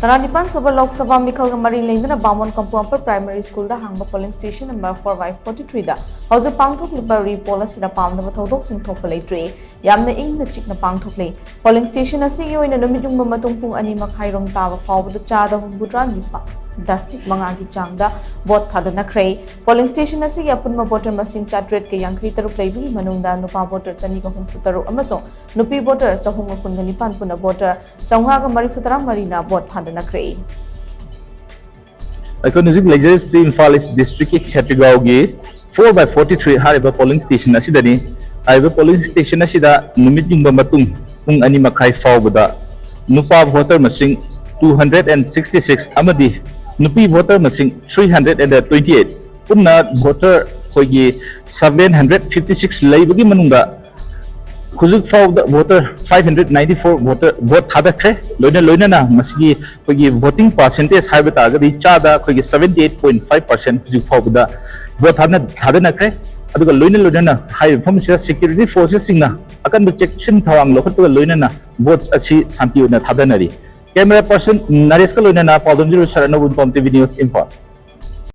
Taranipan Soba Lok Sabha meekhal Mari leinana Bamon Kampu Primary School da hangba polling station number 4543 da houjik pangthokliba poll asida pamdaba thoudok shing thokpa leitri yamna ingna Chikna Pangthokli polling station asigi oina numit yungba matung pung 2:30 rom taba fawbada Chada humbudra nipa 10 mangagi changda vote Thadakhre polling station asigi apunma voter masing chatret ke yang taruk leibigi manungda nupa voter chani ka humfutaru amaso nupi voter chahunga kungani panpuna voter changha ga marifutara marina vote Thadakhre Economic Legislative Imphal District Category 4/43 hariba polling station asidani hariba polling station asida numit yungba matung pung 2:30 fawbada nupa voter masing 266 amadi nupi voter masing 328 pumna voter khogi 756 leibagi manungda houjik fawda voter 594 vote Thadakhre loina masigi khogi voting percentage haiba targadi Chada khogi 78.5% houjik fawda vote Thadakhre aduga loina hai famisa security forces singna akan section thawang lokhatga loina vote achi santi na Thadanari camera person Naresh ka loina na TOMTV news info